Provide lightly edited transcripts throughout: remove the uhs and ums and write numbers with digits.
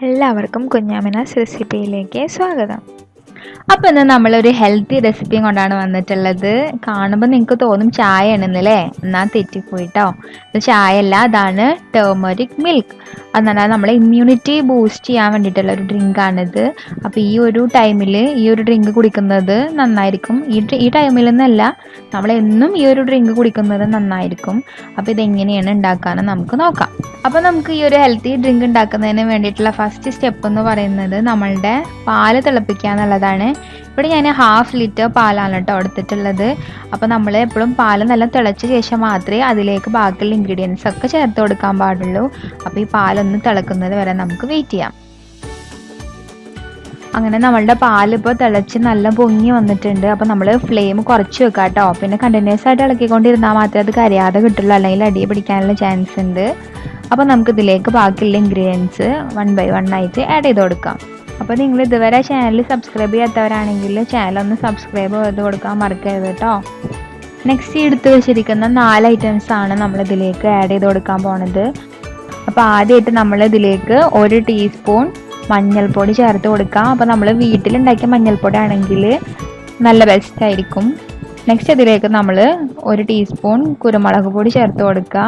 എല്ലാവർക്കും കുഞ്ഞാമിനാസ് റെസിപ്പിയിലേക്ക് സ്വാഗതം. അപ്പോൾ ഇന്ന് നമ്മളൊരു ഹെൽത്തി റെസിപ്പിയും കൊണ്ടാണ് വന്നിട്ടുള്ളത്. കാണുമ്പോൾ നിങ്ങൾക്ക് തോന്നും ചായ ആണെന്നല്ലേ, എന്നാൽ തെറ്റിപ്പോയിട്ടോ. ഇത് ചായ അല്ല, അതാണ് ടേമറിക് മിൽക്ക്. അതെന്നാൽ നമ്മളെ ഇമ്മ്യൂണിറ്റി ബൂസ്റ്റ് ചെയ്യാൻ വേണ്ടിയിട്ടുള്ള ഒരു ഡ്രിങ്കാണിത്. അപ്പോൾ ഈ ഒരു ടൈമിൽ ഈ ഒരു ഡ്രിങ്ക് കുടിക്കുന്നത് നന്നായിരിക്കും. ഈ ടൈമിൽ നിന്നല്ല, നമ്മളെന്നും ഈ ഒരു ഡ്രിങ്ക് കുടിക്കുന്നത് നന്നായിരിക്കും. അപ്പോൾ ഇതെങ്ങനെയാണ് ഉണ്ടാക്കാമെന്ന് നമുക്ക് നോക്കാം. അപ്പോൾ നമുക്ക് ഈ ഒരു ഹെൽത്തി ഡ്രിങ്ക് ഉണ്ടാക്കുന്നതിന് വേണ്ടിയിട്ടുള്ള ഫസ്റ്റ് സ്റ്റെപ്പ് എന്ന് പറയുന്നത് നമ്മളുടെ പാല് തിളപ്പിക്കുക എന്നുള്ളതാണ്. ഇവിടെ ഞാൻ 1/2 ലിറ്റർ പാലാണ് കേട്ടോ എടുത്തിട്ടുള്ളത്. അപ്പോൾ നമ്മൾ എപ്പോഴും പാല് നല്ല തിളച്ച ശേഷം മാത്രമേ അതിലേക്ക് ബാക്കിയുള്ള ഇൻഗ്രീഡിയൻസ് ഒക്കെ ചേർത്ത് കൊടുക്കാൻ പാടുള്ളൂ. അപ്പോൾ ഈ പാലൊന്ന് തിളക്കുന്നത് വരെ നമുക്ക് വെയിറ്റ് ചെയ്യാം. അങ്ങനെ നമ്മളുടെ പാലിപ്പോൾ തിളച്ച് നല്ല പൊങ്ങി വന്നിട്ടുണ്ട്. അപ്പോൾ നമ്മൾ ഫ്ലെയിം കുറച്ച് വെക്കാം കേട്ടോ. പിന്നെ കണ്ടിന്യൂസ് ആയിട്ട് ഇളക്കിക്കൊണ്ടിരുന്നാൽ മാത്രമേ അത് കരിയാതെ കിട്ടുള്ളൂ, അല്ലെങ്കിൽ അടി പിടിക്കാനുള്ള ചാൻസ് ഉണ്ട്. അപ്പോൾ നമുക്കിതിലേക്ക് ബാക്കിയുള്ള ഇൻഗ്രീഡിയൻസ് 1 by 1 ആയിട്ട് ആഡ് ചെയ്ത് കൊടുക്കാം. അപ്പോൾ നിങ്ങൾ ഇതുവരെ ചാനൽ സബ്സ്ക്രൈബ് ചെയ്യാത്തവരാണെങ്കിൽ ചാനൽ ഒന്ന് സബ്സ്ക്രൈബ് ചെയ്ത് കൊടുക്കാൻ മറക്കരുത് കേട്ടോ. നെക്സ്റ്റ് എടുത്ത് വെച്ചിരിക്കുന്ന 4 ഐറ്റംസ് ആണ് നമ്മളിതിലേക്ക് ആഡ് ചെയ്ത് കൊടുക്കാൻ പോണത്. അപ്പോൾ ആദ്യമായിട്ട് നമ്മൾ ഇതിലേക്ക് 1 ടീസ്പൂൺ മഞ്ഞൾപ്പൊടി ചേർത്ത് കൊടുക്കാം. അപ്പോൾ നമ്മൾ വീട്ടിലുണ്ടാക്കിയ മഞ്ഞൾപ്പൊടി ആണെങ്കിൽ നല്ല ബെസ്റ്റ് ആയിരിക്കും. നെക്സ്റ്റ് ഇതിലേക്ക് നമ്മൾ 1 ടീസ്പൂൺ കുരുമുളക് പൊടി ചേർത്ത് കൊടുക്കുക.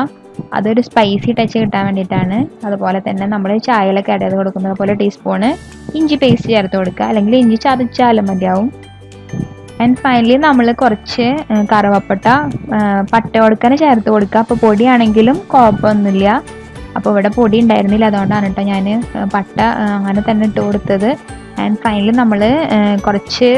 അതൊരു സ്പൈസി ടച്ച് കിട്ടാൻ വേണ്ടിയിട്ടാണ്. അതുപോലെ തന്നെ നമ്മൾ ചായയിലൊക്കെ ആഡ് ചെയ്ത് കൊടുക്കുന്നത് പോലെ ടീസ്പൂണ് ഇഞ്ചി പേസ്റ്റ് ചേർത്ത് കൊടുക്കുക, അല്ലെങ്കിൽ ഇഞ്ചി ചതച്ചാലും മതിയാവും. ആൻഡ് ഫൈനലി നമ്മൾ കുറച്ച് കറുവപ്പട്ട പട്ട കൊടുക്കാൻ ചേർത്ത് കൊടുക്കുക. അപ്പോൾ പൊടിയാണെങ്കിലും കുഴപ്പമൊന്നുമില്ല. അപ്പോൾ ഇവിടെ പൊടി ഉണ്ടായിരുന്നില്ല, അതുകൊണ്ടാണ് കേട്ടോ ഞാൻ പട്ട അങ്ങനെ തന്നെ ഇട്ട് കൊടുത്തത്. ആൻഡ് ഫൈനലി നമ്മൾ കുറച്ച്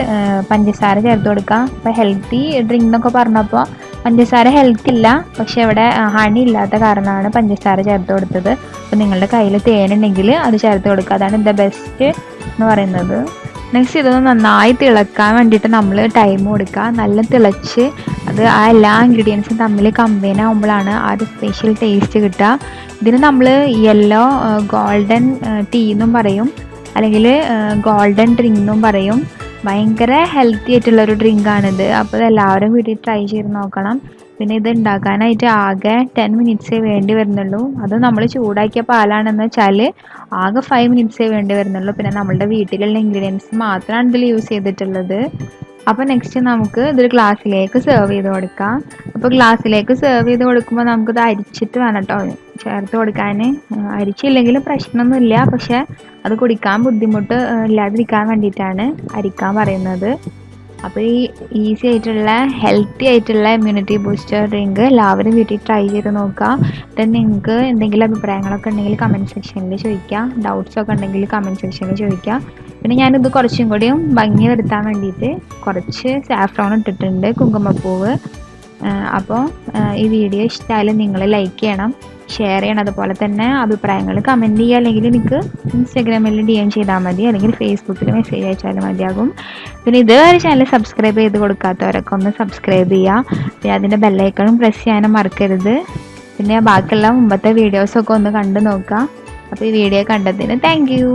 പഞ്ചസാര ചേർത്ത് കൊടുക്കുക. അപ്പോൾ ഹെൽത്തി ഡ്രിങ്ക് എന്നൊക്കെ പറഞ്ഞപ്പോൾ പഞ്ചസാര ഹെൽത്തി ഇല്ല, പക്ഷേ ഇവിടെ ഹണി ഇല്ലാത്ത കാരണമാണ് പഞ്ചസാര ചേർത്ത് കൊടുത്തത്. അപ്പോൾ നിങ്ങളുടെ കയ്യിൽ തേനുണ്ടെങ്കിൽ അത് ചേർത്ത് കൊടുക്കുക, അതാണ് ദ ബെസ്റ്റ് എന്ന് പറയുന്നത്. നെക്സ്റ്റ് ഇതൊന്ന് നന്നായി തിളക്കാൻ വേണ്ടിയിട്ട് നമ്മൾ ടൈം കൊടുക്കുക. നല്ല തിളച്ച് അത് ആ എല്ലാ ഇൻഗ്രീഡിയൻസും തമ്മിൽ കമ്പൈൻ ആകുമ്പോഴാണ് ആ ഒരു സ്പെഷ്യൽ ടേസ്റ്റ് കിട്ടുക. ഇതിന് നമ്മൾ യെല്ലോ ഗോൾഡൻ ടീ എന്നും പറയും, അല്ലെങ്കിൽ ഗോൾഡൻ ഡ്രിങ്ക് എന്നും പറയും. ഭയങ്കര ഹെൽത്തി ആയിട്ടുള്ളൊരു ഡ്രിങ്കാണിത്. അപ്പോൾ എല്ലാവരും വീട്ടിൽ ട്രൈ ചെയ്ത് നോക്കണം. പിന്നെ ഇത് ഉണ്ടാക്കാനായിട്ട് ആകെ 10 മിനിറ്റ്സേ വേണ്ടി വരുന്നുള്ളൂ. അത് നമ്മൾ ചൂടാക്കിയ പാലാണെന്ന് വെച്ചാൽ ആകെ 5 മിനിറ്റ്സേ വേണ്ടി വരുന്നുള്ളൂ. പിന്നെ നമ്മളുടെ വീട്ടിലുള്ള ഇൻഗ്രീഡിയൻസ് മാത്രമാണ് ഇതിൽ യൂസ് ചെയ്തിട്ടുള്ളത്. അപ്പോൾ നെക്സ്റ്റ് നമുക്ക് ഇതൊരു ഗ്ലാസ്സിലേക്ക് സെർവ് ചെയ്ത് കൊടുക്കാം. അപ്പോൾ ഗ്ലാസ്സിലേക്ക് സെർവ് ചെയ്ത് കൊടുക്കുമ്പോൾ നമുക്കിത് അരിച്ചിട്ട് വേണം കേട്ടോ ചേർത്ത് കൊടുക്കാൻ. അരിച്ചില്ലെങ്കിലും പ്രശ്നമൊന്നുമില്ല, പക്ഷെ അത് കുടിക്കാൻ ബുദ്ധിമുട്ട് ഇല്ലാതിരിക്കാൻ വേണ്ടിയിട്ടാണ് അരിക്കാൻ പറയുന്നത്. അപ്പോൾ ഈ ഈസി ആയിട്ടുള്ള ഹെൽത്തി ആയിട്ടുള്ള ഇമ്മ്യൂണിറ്റി ബൂസ്റ്റർ ഡ്രിങ്ക് എല്ലാവരും വീട്ടിൽ ട്രൈ ചെയ്ത് നോക്കുക. then നിങ്ങൾക്ക് എന്തെങ്കിലും അഭിപ്രായങ്ങളൊക്കെ ഉണ്ടെങ്കിൽ കമൻറ്റ് സെക്ഷനിൽ ചോദിക്കുക, ഡൗട്ട്സൊക്കെ ഉണ്ടെങ്കിൽ കമൻറ്റ് സെക്ഷനിൽ ചോദിക്കുക. പിന്നെ ഞാനിത് കുറച്ചും കൂടിയും ഭംഗി വരുത്താൻ വേണ്ടിയിട്ട് കുറച്ച് സാഫ്രോൺ ഇട്ടിട്ടുണ്ട്, കുങ്കുമപ്പൂവ്. അപ്പോൾ ഈ വീഡിയോ ഇഷ്ടമായാലും നിങ്ങൾ ലൈക്ക് ചെയ്യണം, ഷെയർ ചെയ്യണം. അതുപോലെ തന്നെ അഭിപ്രായങ്ങൾ കമൻറ്റ് ചെയ്യുക, അല്ലെങ്കിൽ എനിക്ക് ഇൻസ്റ്റാഗ്രാമിൽ DM ചെയ്താൽ മതി, അല്ലെങ്കിൽ ഫേസ്ബുക്കിൽ മെസ്സേജ് അയച്ചാലും മതിയാകും. പിന്നെ ഇതുവരെ ചാനൽ സബ്സ്ക്രൈബ് ചെയ്ത് കൊടുക്കാത്തവരൊക്കെ ഒന്ന് സബ്സ്ക്രൈബ് ചെയ്യുക. പിന്നെ അതിൻ്റെ ബെല്ലൈക്കണും പ്രസ് ചെയ്യാനും മറക്കരുത്. പിന്നെ ബാക്കിയുള്ള മുമ്പത്തെ വീഡിയോസൊക്കെ ഒന്ന് കണ്ടു നോക്കുക. അപ്പോൾ ഈ വീഡിയോ കണ്ടതിന് താങ്ക് യു.